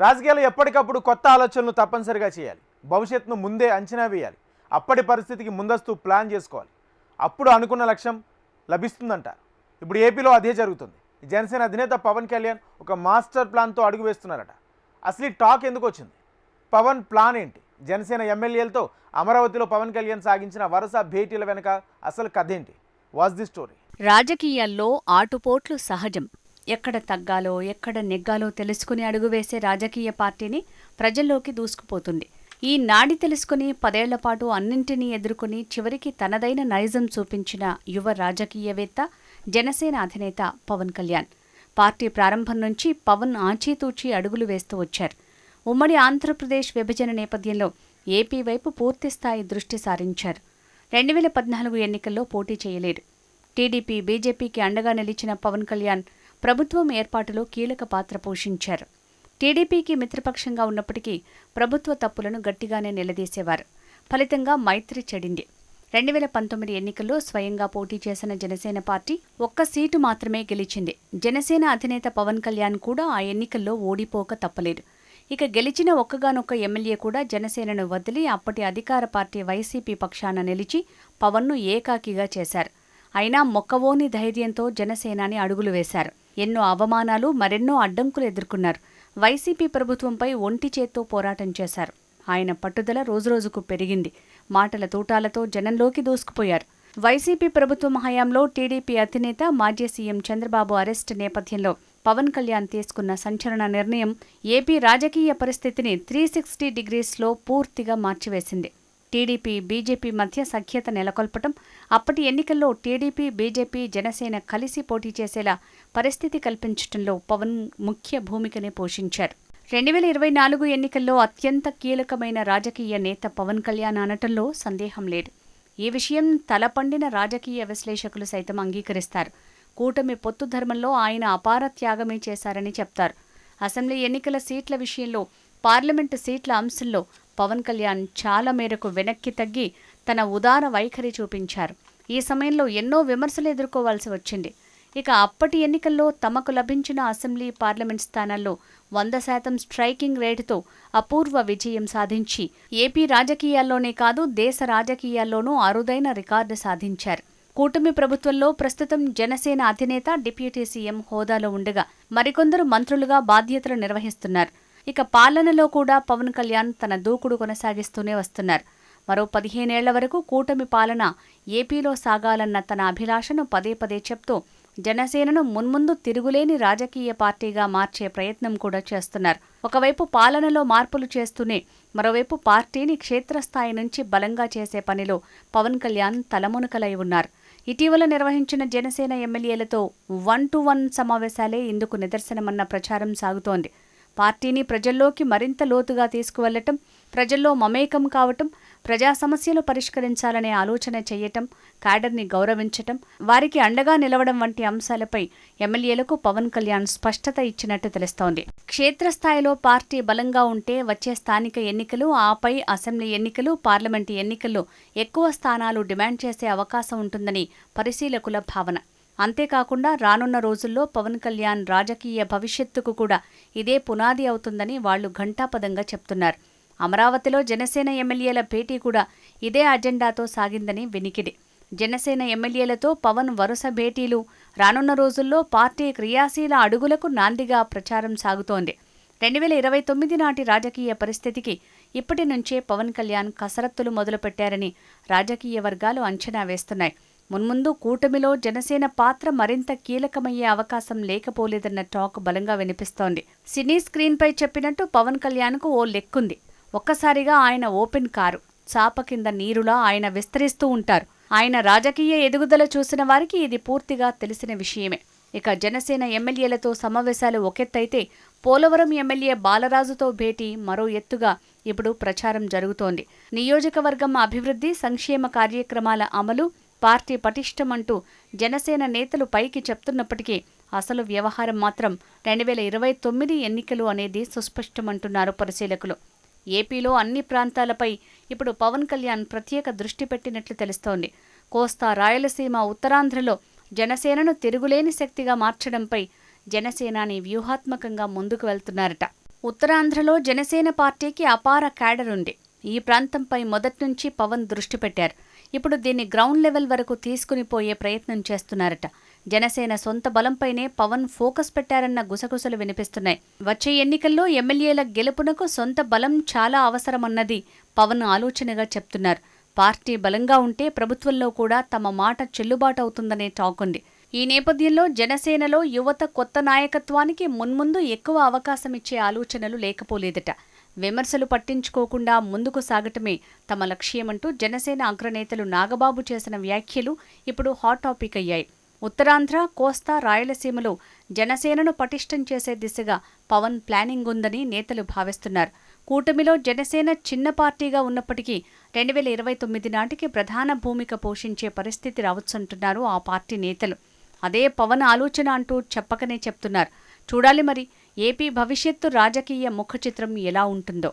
రాజకీయాలు ఎప్పటికప్పుడు కొత్త ఆలోచనలు తప్పనిసరిగా చేయాలి. భవిష్యత్తును ముందే అంచనా వేయాలి. అప్పటి పరిస్థితికి ముందస్తు ప్లాన్ చేసుకోవాలి. అప్పుడు అనుకున్న లక్ష్యం లభిస్తుందంటారు. ఇప్పుడు ఏపీలో అదే జరుగుతుంది. జనసేన అధినేత పవన్ కళ్యాణ్ ఒక మాస్టర్ ప్లాన్తో అడుగు వేస్తున్నారట. అసలు ఈ టాక్ ఎందుకు వచ్చింది? పవన్ ప్లాన్ ఏంటి? జనసేన ఎమ్మెల్యేలతో అమరావతిలో పవన్ కళ్యాణ్ సాగించిన వరుస భేటీల వెనుక అసలు కథ ఏంటి? What's the story? రాజకీయాల్లో ఆటుపోట్లు సహజం. ఎక్కడ తగ్గాలో ఎక్కడ నెగ్గాలో తెలుసుకుని అడుగువేసే రాజకీయ పార్టీని ప్రజల్లోకి దూసుకుపోతుంది. ఈ నాడి తెలుసుకుని 10 ఏళ్లపాటు అన్నింటినీ ఎదుర్కొని చివరికి తనదైన నైజం చూపించిన యువ రాజకీయవేత్త జనసేన అధినేత పవన్ కళ్యాణ్. పార్టీ ప్రారంభం నుంచి పవన్ ఆచితూచి అడుగులు వేస్తూ వచ్చారు. ఉమ్మడి ఆంధ్రప్రదేశ్ విభజన నేపథ్యంలో ఏపీ వైపు పూర్తిస్థాయి దృష్టి సారించారు. 2014 ఎన్నికల్లో పోటీ చేయలేరు. టీడీపీ, బీజేపీకి అండగా నిలిచిన పవన్ కళ్యాణ్ ప్రభుత్వం ఏర్పాటులో కీలక పాత్ర పోషించారు. టీడీపీకి మిత్రపక్షంగా ఉన్నప్పటికీ ప్రభుత్వ తప్పులను గట్టిగానే నిలదీసేవారు. ఫలితంగా మైత్రి చెడింది. 2019 ఎన్నికల్లో స్వయంగా పోటీ చేసిన జనసేన పార్టీ ఒక్క సీటు మాత్రమే గెలిచింది. జనసేన అధినేత పవన్ కళ్యాణ్ కూడా ఆ ఎన్నికల్లో ఓడిపోక తప్పలేదు. ఇక గెలిచిన ఒక్కగానొక్క ఎమ్మెల్యే కూడా జనసేనను వదిలి అప్పటి అధికార పార్టీ వైసీపీ పక్షాన నిలిచి పవన్ను ఏకాకిగా చేశారు. అయినా మొక్కవోని ధైర్యంతో జనసేనాని అడుగులు వేశారు. ఎన్నో అవమానాలు, మరెన్నో అడ్డంకులు ఎదుర్కొన్నారు. వైసీపీ ప్రభుత్వంపై ఒంటి చేత్తో పోరాటం చేశారు. ఆయన పట్టుదల రోజురోజుకు పెరిగింది. మాటల తూటాలతో జనంలోకి దూసుకుపోయారు. వైసీపీ ప్రభుత్వం హయాంలో టీడీపీ అధినేత మాజీ సీఎం చంద్రబాబు అరెస్టు నేపథ్యంలో పవన్ కళ్యాణ్ తీసుకున్న సంచలన నిర్ణయం ఏపీ రాజకీయ పరిస్థితిని 360 డిగ్రీస్లో పూర్తిగా మార్చివేసింది. టీడీపీ, బీజేపీ మధ్య సఖ్యత నెలకొల్పటం, అప్పటి ఎన్నికల్లో టీడీపీ, బీజేపీ, జనసేన కలిసి పోటీ చేసేలా పరిస్థితి కల్పించడంలో పవన్ ముఖ్య భూమికనే పోషించారు. 2024 ఎన్నికల్లో అత్యంత కీలకమైన రాజకీయ నేత పవన్ కళ్యాణ్ అనటంలో సందేహం లేదు. ఈ విషయం తలపండిన రాజకీయ విశ్లేషకులు సైతం అంగీకరిస్తారు. కూటమి పొత్తు ధర్మంలో ఆయన అపార త్యాగమే చేశారని చెప్తారు. అసెంబ్లీ ఎన్నికల సీట్ల విషయంలో, పార్లమెంటు సీట్ల అంశంలో పవన్ కళ్యాణ్ చాలా మేరకు వెనక్కి తగ్గి తన ఉదార వైఖరి చూపించారు. ఈ సమయంలో ఎన్నో విమర్శలు ఎదుర్కోవాల్సి వచ్చింది. ఇక అప్పటి ఎన్నికల్లో తమకు లభించిన అసెంబ్లీ, పార్లమెంట్ స్థానాల్లో 100% స్ట్రైకింగ్ రేటుతో అపూర్వ విజయం సాధించి ఏపీ రాజకీయాల్లోనే కాదు దేశ రాజకీయాల్లోనూ అరుదైన రికార్డు సాధించారు. కూటమి ప్రభుత్వంలో ప్రస్తుతం జనసేన అధినేత డిప్యూటీ సీఎం హోదాలో ఉండగా మరికొందరు మంత్రులుగా బాధ్యతలు నిర్వహిస్తున్నారు. ఇక పాలనలో కూడా పవన్ కళ్యాణ్ తన దూకుడు కొనసాగిస్తూనే వస్తున్నారు. మరో 15 ఏళ్ల వరకు కూటమి పాలన ఏపీలో సాగాలన్న తన అభిలాషను పదే పదే చెప్తూ జనసేనను మున్ముందు తిరుగులేని రాజకీయ పార్టీగా మార్చే ప్రయత్నం కూడా చేస్తున్నారు. ఒకవైపు పాలనలో మార్పులు చేస్తూనే మరోవైపు పార్టీని క్షేత్రస్థాయి నుంచి బలంగా చేసే పనిలో పవన్ కళ్యాణ్ తలమునకలై ఉన్నారు. ఇటీవల నిర్వహించిన జనసేన ఎమ్మెల్యేలతో 1-to-1 సమావేశాలే ఇందుకు నిదర్శనమన్న ప్రచారం సాగుతోంది. పార్టీని ప్రజల్లోకి మరింత లోతుగా తీసుకువెళ్లటం, ప్రజల్లో మమేకం కావటం, ప్రజా సమస్యలు పరిష్కరించాలనే ఆలోచన చేయటం, క్యాడర్ని గౌరవించటం, వారికి అండగా నిలవడం వంటి అంశాలపై ఎమ్మెల్యేలకు పవన్ కళ్యాణ్ స్పష్టత ఇచ్చినట్టు తెలుస్తోంది. క్షేత్రస్థాయిలో పార్టీ బలంగా ఉంటే వచ్చే స్థానిక ఎన్నికలు, ఆపై అసెంబ్లీ ఎన్నికలు, పార్లమెంటు ఎన్నికల్లో ఎక్కువ స్థానాలు డిమాండ్ చేసే అవకాశం ఉంటుందని పరిశీలకుల భావన. అంతేకాకుండా రానున్న రోజుల్లో పవన్ కళ్యాణ్ రాజకీయ భవిష్యత్తుకు కూడా ఇదే పునాది అవుతుందని వాళ్లు ఘంటాపదంగా చెప్తున్నారు. అమరావతిలో జనసేన ఎమ్మెల్యేల భేటీ కూడా ఇదే అజెండాతో సాగిందని వినికిడి. జనసేన ఎమ్మెల్యేలతో పవన్ వరుస భేటీలు రానున్న రోజుల్లో పార్టీ క్రియాశీల అడుగులకు నాందిగా ప్రచారం సాగుతోంది. 2029 నాటి రాజకీయ పరిస్థితికి ఇప్పటి నుంచే పవన్ కళ్యాణ్ కసరత్తులు మొదలుపెట్టారని రాజకీయ వర్గాలు అంచనా వేస్తున్నాయి. మున్ముందు కూటమిలో జనసేన పాత్ర మరింత కీలకమయ్యే అవకాశం లేకపోలేదన్న టాక్ బలంగా వినిపిస్తోంది. సినీ స్క్రీన్పై చెప్పినట్టు పవన్ కళ్యాణ్కు ఓ లెక్కుంది. ఒక్కసారిగా ఆయన ఓపెన్ కారు, చాప కింద నీరులా ఆయన విస్తరిస్తూ ఉంటారు. ఆయన రాజకీయ ఎదుగుదల చూసిన వారికి ఇది పూర్తిగా తెలిసిన విషయమే. ఇక జనసేన ఎమ్మెల్యేలతో సమావేశాలు ఒకెత్తైతే పోలవరం ఎమ్మెల్యే బాలరాజుతో భేటీ మరో ఎత్తుగా ఇప్పుడు ప్రచారం జరుగుతోంది. నియోజకవర్గం అభివృద్ధి, సంక్షేమ కార్యక్రమాల అమలు, పార్టీ పటిష్టమంటూ జనసేన నేతలు పైకి చెప్తున్నప్పటికీ అసలు వ్యవహారం మాత్రం 2029 ఎన్నికలు అనేది సుస్పష్టమంటున్నారు పరిశీలకులు. ఏపీలో అన్ని ప్రాంతాలపై ఇప్పుడు పవన్ కళ్యాణ్ ప్రత్యేక దృష్టి పెట్టినట్లు తెలుస్తోంది. కోస్తా, రాయలసీమ, ఉత్తరాంధ్రలో జనసేనను తిరుగులేని శక్తిగా మార్చడంపై జనసేనాని వ్యూహాత్మకంగా ముందుకు వెళ్తున్నారట. ఉత్తరాంధ్రలో జనసేన పార్టీకి అపార క్యాడర్ ఉంది. ఈ ప్రాంతంపై మొదటి నుంచి పవన్ దృష్టి పెట్టారు. ఇప్పుడు దీన్ని గ్రౌండ్ లెవెల్ వరకు తీసుకుని పోయే ప్రయత్నం చేస్తున్నారట. జనసేన సొంత బలంపైనే పవన్ ఫోకస్ పెట్టారన్న గుసగుసలు వినిపిస్తున్నాయి. వచ్చే ఎన్నికల్లో ఎమ్మెల్యేల గెలుపునకు సొంత బలం చాలా అవసరమన్నది పవన్ ఆలోచనగా చెప్తున్నారు. పార్టీ బలంగా ఉంటే ప్రభుత్వంలో కూడా తమ మాట చెల్లుబాటు అవుతుందనే టాక్ ఉంది. ఈ నేపథ్యంలో జనసేనలో యువత కొత్త నాయకత్వానికి మున్ముందు ఎక్కువ అవకాశం ఇచ్చే ఆలోచనలు లేకపోలేదట. విమర్శలు పట్టించుకోకుండా ముందుకు సాగటమే తమ లక్ష్యమంటూ జనసేన అగ్రనేతలు నాగబాబు చేసిన వ్యాఖ్యలు ఇప్పుడు హాట్ టాపిక్ అయ్యాయి. ఉత్తరాంధ్ర, కోస్తా, రాయలసీమలో జనసేనను పటిష్టం చేసే దిశగా పవన్ ప్లానింగ్ ఉందని నేతలు భావిస్తున్నారు. కూటమిలో జనసేన చిన్న పార్టీగా ఉన్నప్పటికీ 2029 నాటికి ప్రధాన భూమిక పోషించే పరిస్థితి రావచ్చంటున్నారు ఆ పార్టీ నేతలు. అదే పవన్ ఆలోచన అంటూ చెప్పకనే చెప్తున్నారు. చూడాలి మరి ఏపీ భవిష్యత్తు రాజకీయ ముఖచిత్రం ఎలా ఉంటుందో.